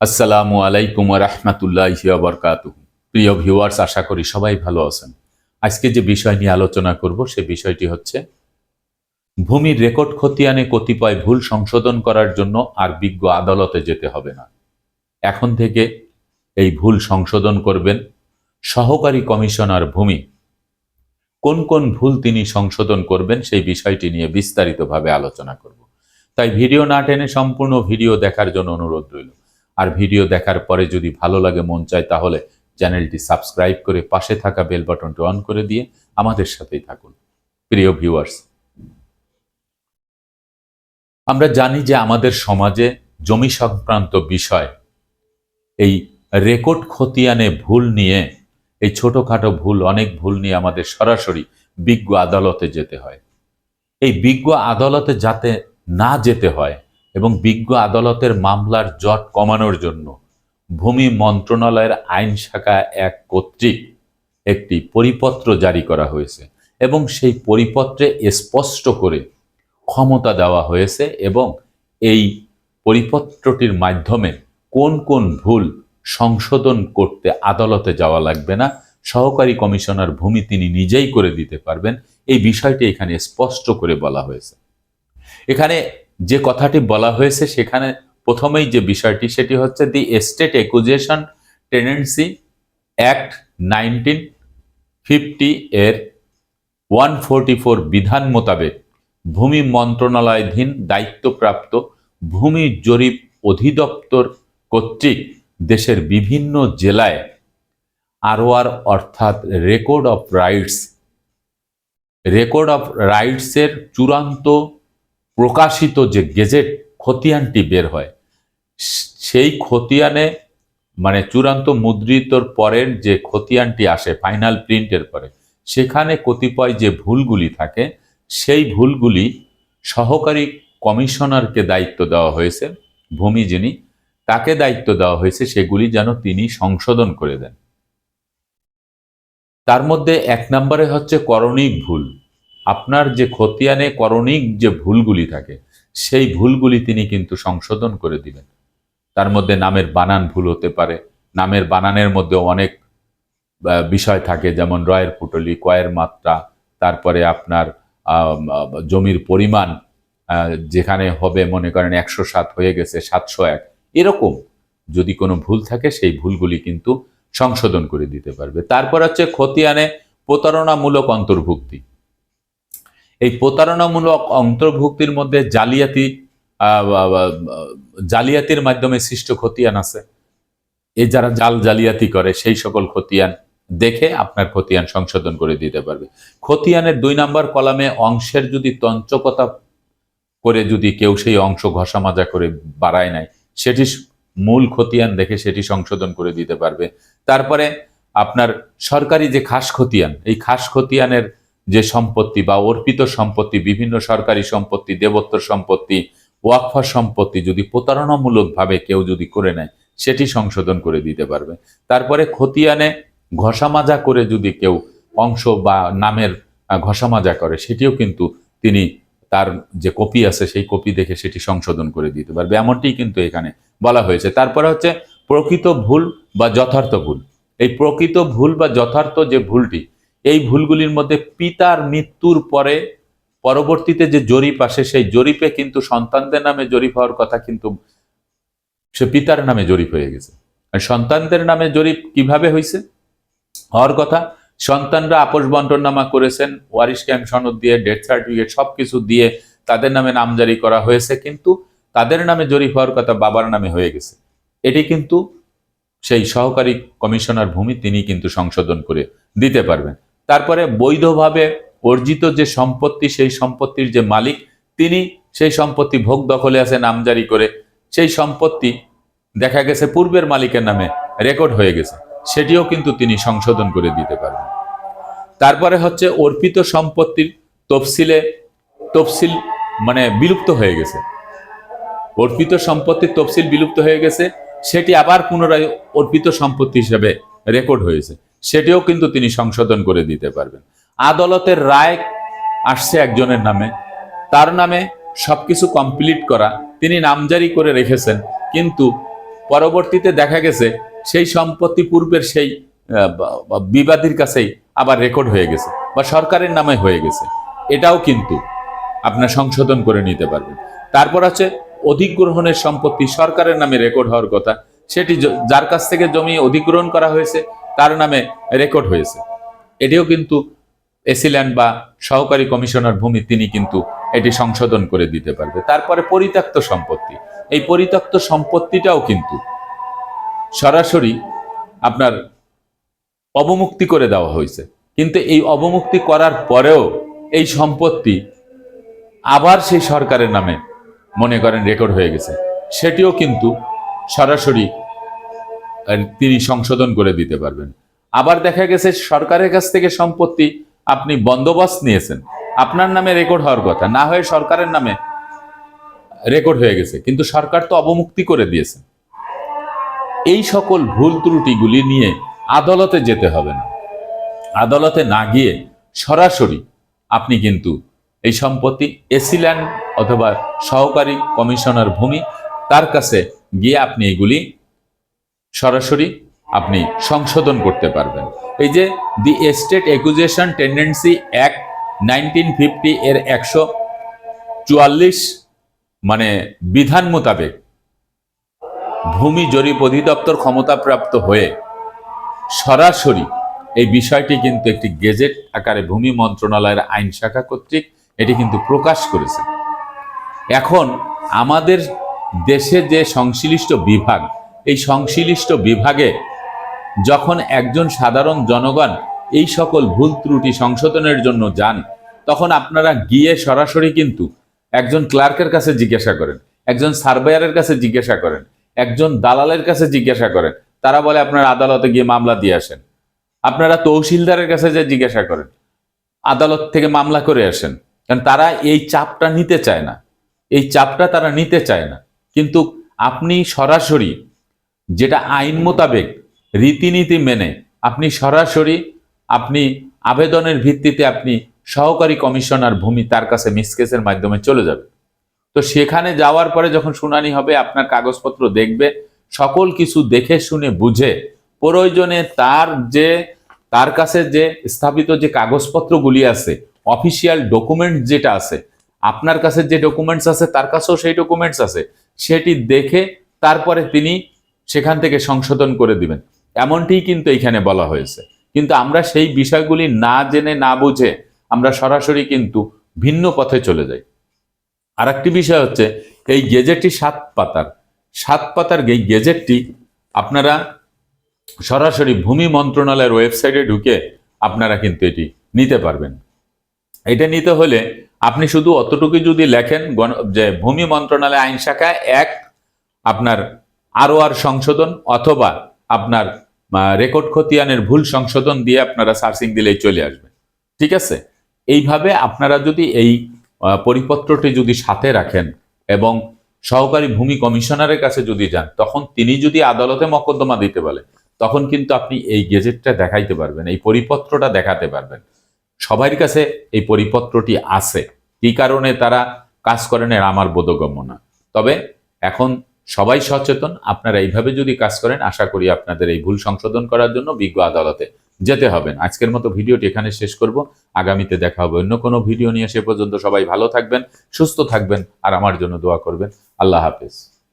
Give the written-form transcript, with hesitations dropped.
আসসালামু আলাইকুম ওয়া রাহমাতুল্লাহি ওয়া বারাকাতুহু। প্রিয় ভিউয়ার্স, আশা করি সবাই ভালো আছেন। আজকে যে বিষয় নিয়ে আলোচনা করব সে বিষয়টি হচ্ছে ভূমির রেকর্ড খতিয়ানে কতিপয় ভুল সংশোধন করার জন্য আর বিজ্ঞ আদালতে যেতে হবে না। এখন থেকে এই ভুল সংশোধন করবেন সহকারী কমিশনার ভূমি। কোন কোন ভুল তিনি সংশোধন করবেন সেই বিষয়টি নিয়ে বিস্তারিতভাবে আলোচনা করব। তাই ভিডিও না টেনে সম্পূর্ণ ভিডিও দেখার জন্য অনুরোধ রইল। আর ভিডিও দেখার পরে যদি ভালো লাগে, মন চায়, তাহলে চ্যানেলটি সাবস্ক্রাইব করে পাশে থাকা বেল বাটনটি অন করে দিয়ে আমাদের সাথেই থাকুন। প্রিয় ভিউয়ার্স, আমরা জানি যে আমাদের সমাজে জমি সংক্রান্ত বিষয়, এই রেকর্ড খতিয়ানে ভুল নিয়ে, এই ছোটখাটো ভুল, অনেক ভুল নিয়ে আমাদের সরাসরি বিজ্ঞ আদালতে যেতে হয়। এই বিজ্ঞ আদালতে যাতে না যেতে হয় এবং বিজ্ঞ আদালতের মামলার জট কমানোর জন্য ভূমি মন্ত্রণালয়ের আইন শাখা ১ কর্তৃক একটি পরিপত্র জারি করা হয়েছে এবং সেই পরিপত্রে স্পষ্ট করে ক্ষমতা দেওয়া হয়েছে এবং এই পরিপত্রটির মাধ্যমে কোন কোন ভুল সংশোধন করতে আদালতে যাওয়া লাগবে না, সহকারী কমিশনার ভূমি তিনি নিজেই করে দিতে পারবেন। এই বিষয়টি এখানে স্পষ্ট করে বলা হয়েছে। এখানে যে কথাটি বলা হয়েছে সেখানে প্রথমেই যে বিষয়টি সেটি হচ্ছে দি এস্টেট অ্যাকুইজিশন টেনেন্সি অ্যাক্ট 1950 এর 144 বিধান মোতাবেক ভূমি মন্ত্রণালয়াধীন দায়িত্বপ্রাপ্ত ভূমি জরিপ অধিদপ্তর কর্তৃক দেশের বিভিন্ন জেলায় আরওআর অর্থাৎ রেকর্ড অফ রাইটসের চূড়ান্ত প্রকাশিত যে গেজেট খতিয়ানটি বের হয়, সেই খতিয়ানে মানে চূড়ান্ত মুদ্রিতর পরের যে খতিয়ানটি আসে ফাইনাল প্রিন্টের পরে, সেখানে কতিপয় যে ভুলগুলি থাকে সেই ভুলগুলি সহকারী কমিশনারকে দায়িত্ব দেওয়া হয়েছে, ভূমি যিনি, তাকে দায়িত্ব দেওয়া হয়েছে সেগুলি যেন তিনি সংশোধন করে দেন। তার মধ্যে ১ নম্বরে হচ্ছে করণিক ভুল। আপনার যে খতিয়ানে করণিক যে ভুলগুলি থাকে সেই ভুলগুলি তিনি কিন্তু সংশোধন করে দিবেন। তার মধ্যে নামের বানান ভুল হতে পারে, নামের বানানের মধ্যে অনেক বিষয় থাকে, যেমন রয়ের পুটলি, কয়ের মাত্রা, তারপরে আপনার জমির পরিমাণ যেখানে হবে মনে করেন ১০৭ হয়ে গেছে ৭০১, এরকম যদি কোনো ভুল থাকে সেই ভুলগুলি কিন্তু সংশোধন করে দিতে পারবে। তারপর হচ্ছে খতিয়ানে প্রতারণামূলক অন্তর্ভুক্তি। এই প্রতারণামূলক অন্তর্ভুক্তির মধ্যে জালিয়াতির মাধ্যমে সৃষ্ট খতিয়ান আছে। এই যারা জালিয়াতি করে সেই সকল খতিয়ান দেখে আপনার খতিয়ান সংশোধন করে দিতে পারবে। খতিয়ানের ২ নম্বর কলামে অংশের যদি তঞ্চকতা করে যদি কেউ সেই অংশ ঘষা মাজা করে বাড়ায় নাই, সেটি মূল খতিয়ান দেখে সেটি সংশোধন করে দিতে পারবে। তারপরে আপনার সরকারি যে খাস খতিয়ান, এই খাস খতিয়ানের যে সম্পত্তি বা অর্পিত সম্পত্তি, বিভিন্ন সরকারি সম্পত্তি, দেবোত্তর সম্পত্তি, ওয়াকফা সম্পত্তি যদি প্রতারণামূলকভাবে কেউ যদি করে নেয় সেটি সংশোধন করে দিতে পারবে। তারপরে খতিয়ানে ঘষা মাজা করে যদি কেউ অংশ বা নামের ঘষা মাজা করে সেটিও কিন্তু তিনি তার যে কপি আছে সেই কপি দেখে সেটি সংশোধন করে দিতে পারবে, এমনটি কিন্তু এখানে বলা হয়েছে। তারপরে হচ্ছে প্রকৃত ভুল বা যথার্থ ভুল। এই প্রকৃত ভুল বা যথার্থ যে ভুলটি, এই ভুলগুলির মধ্যে পিতার মৃত্যুর পরে পরবর্তীতে যে জরিপ আসে সেই জরিপে কিন্তু সন্তানদের নামে জরিপ হওয়ার কথা, কিন্তু সে পিতার নামে জরিপ হয়ে গেছে। আর সন্তানদের নামে জরিপ কিভাবে হয়েছে হওয়ার কথা, সন্তানরা আপোষ বন্টননামা করেছেন, ওয়ারিশ ক্যাম্প সনদ দিয়ে, ডেথ সার্টিফিকেট সবকিছু দিয়ে তাদের নামে নামজারি করা হয়েছে, কিন্তু তাদের নামে জরিপ হওয়ার কথা বাবার নামে হয়ে গেছে। এটি কিন্তু সেই সহকারী কমিশনার ভূমি তিনি কিন্তু সংশোধন করে দিতে পারবেন। তারপরে বৈধভাবে অর্জিত যে সম্পত্তি, সেই সম্পত্তির যে মালিক, তিনি সেই সম্পত্তি ভোগ দখলে আছে নামজারি করে, সেই সম্পত্তি দেখা গেছে পূর্বের মালিকের নামে রেকর্ড হয়ে গেছে, সেটিও কিন্তু তিনি সংশোধন করে দিতে পারবেন। তারপরে হচ্ছে অর্পিত সম্পত্তির তফসিল মানে বিলুপ্ত হয়ে গেছে, অর্পিত সম্পত্তির তফসিল বিলুপ্ত হয়ে গেছে, সেটি আবার পুনরায় অর্পিত সম্পত্তি হিসেবে রেকর্ড হয়েছে, সেটিও কিন্তু তিনি সংশোধন করে দিতে পারবেন। আদালতের রায় আসছে একজনের নামে, তার নামে সবকিছু কমপ্লিট করা, তিনি নামজারি করে রেখেছেন, কিন্তু পরবর্তীতে দেখা গেছে সেই সম্পত্তি পূর্বের সেই বিবাদীর কাছেই আবার রেকর্ড হয়ে গেছে বা সরকারের নামে হয়ে গেছে, এটাও কিন্তু আপনার সংশোধন করে নিতে পারবেন। তারপর আছে অধিগ্রহণের সম্পত্তি সরকারের নামে রেকর্ড হওয়ার কথা, সেটি যার কাছ থেকে জমি অধিগ্রহণ করা হয়েছে তার নামে রেকর্ড হয়েছে, এটিও কিন্তু এসিল্যান্ড বা সহকারী কমিশনার ভূমি তিনি কিন্তু এটি সংশোধন করে দিতে পারবে। তারপরে পরিত্যক্ত সম্পত্তি, এই পরিত্যক্ত সম্পত্তিটাও কিন্তু সরাসরি আপনার অবমুক্তি করে দেওয়া হয়েছে, কিন্তু এই অবমুক্তি করার পরেও এই সম্পত্তি আবার সেই সরকারের নামে মনে করেন রেকর্ড হয়ে গেছে, সেটিও কিন্তু সরাসরি তিনি সংশোধন করে দিতে পারবেন। আবার দেখা গেছে সরকারের কাছ থেকে সম্পত্তি আপনি বন্দোবস্ত নিয়েছেন, আপনার নামে রেকর্ড হওয়ার কথা, না হয়ে সরকারের নামে রেকর্ড হয়ে গেছে, কিন্তু সরকার তো অবমুক্তি করে দিয়েছে। এই সকল ভুল ত্রুটিগুলি নিয়ে আদালতে যেতে হবে না, আদালতে না গিয়ে সরাসরি আপনি কিন্তু এই সম্পত্তি এসিল্যান্ড অথবা সহকারী কমিশনার ভূমি তার কাছে গিয়ে আপনি এগুলি সরাসরি আপনি সংশোধন করতে পারবেন। এই যে দি এস্টেট অ্যাকুইজিশন টেন্ডেন্সি অ্যাক্ট 1950 এর 144 মানে বিধান মোতাবেক ভূমি জরিপ অধিদপ্তর ক্ষমতাপ্রাপ্ত হয়ে সরাসরি এই বিষয়টি কিন্তু একটি গেজেট আকারে ভূমি মন্ত্রণালয়ের আইন শাখা কর্তৃক এটি কিন্তু প্রকাশ করেছে। এখন আমাদের দেশে যে সংশ্লিষ্ট বিভাগ, এই সংশ্লিষ্ট বিভাগে যখন একজন সাধারণ জনগণ এই সকল ভুল ত্রুটি সংশোধনের জন্য যান, তখন আপনারা গিয়ে সরাসরি কিন্তু একজন ক্লার্কের কাছে জিজ্ঞাসা করেন, একজন সার্ভেয়ারের কাছে জিজ্ঞাসা করেন, একজন দালালের কাছে জিজ্ঞাসা করেন, তারা বলে আপনারা আদালতে গিয়ে মামলা দিয়ে আসেন। আপনারা তহসিলদারের কাছে যে জিজ্ঞাসা করেন, আদালত থেকে মামলা করে আসেন, কারণ তারা এই চাপটা নিতে চায় না, এই চাপটা তারা নিতে চায় না। কিন্তু আপনি সরাসরি যেটা আইন মোতাবেক রীতিনীতি মেনে আপনি সরাসরি আপনি আবেদনের ভিত্তিতে আপনি সহকারী কমিশনার ভূমি তার কাছে মিসকেসের মাধ্যমে চলে যাবে। তো সেখানে যাওয়ার পরে যখন শুনানি হবে, আপনার কাগজপত্র দেখবে, সকল কিছু দেখে শুনে বুঝে প্রয়োজনে তার কাছে যে স্থাপিত যে কাগজপত্রগুলি আছে, অফিসিয়াল ডকুমেন্ট যেটা আছে, আপনার কাছে যে ডকুমেন্টস আছে তার কাছেও সেই ডকুমেন্টস আছে, সেটি দেখে তারপরে তিনি সেখান থেকে সংশোধন করে দিবেন, এমনটিই কিন্তু এখানে বলা হয়েছে। কিন্তু আমরা সেই বিষয়গুলি না জেনে না বুঝে আমরা সরাসরি কিন্তু ভিন্ন পথে চলে যাই। আর একটি বিষয় হচ্ছে এই গেজেটটি 7 পাতার এই গেজেটটি আপনারা সরাসরি ভূমি মন্ত্রণালয়ের ওয়েবসাইটে ঢুকে আপনারা কিন্তু এটি নিতে পারবেন। এটা নিতে হলে আপনি শুধু অতটুকু যদি লেখেন যে ভূমি মন্ত্রণালয় আইন শাখা 1 আপনার ROR সংশোধন অথবা আপনার রেকর্ড খতিয়ানের ভুল সংশোধন দিয়ে আপনারা সার্চিং দিলেই চলে আসবে, ঠিক আছে? এইভাবে আপনারা যদি এই পরিপত্রটি যদি সাথে রাখেন এবং সহকারী ভূমি কমিশনারের কাছে যদি যান, তখন তিনি যদি আদালতে মকদ্দমা দিতে বলে, তখন কিন্তু আপনি এই গেজেটটা দেখাইতে পারবেন, এই পরিপত্রটা দেখাতে পারবেন। সবার কাছে এই পরিপত্রটি আছে, কি কারণে তারা কাজ করেন এর আমার বোধগম্য না। তবে এখন সবাই সচেতন, আপনারা এইভাবে যদি কাজ করেন, আশা করি আপনাদের এই ভুল সংশোধন করার জন্য বিজ্ঞ আদালতে যেতে হবে না। আজকের মতো ভিডিওটি এখানে শেষ করব, আগামীতে দেখা হবে অন্য কোনো ভিডিও নিয়ে। সে পর্যন্ত সবাই ভালো থাকবেন, সুস্থ থাকবেন, আর আমার জন্য দোয়া করবেন। আল্লাহ হাফেজ।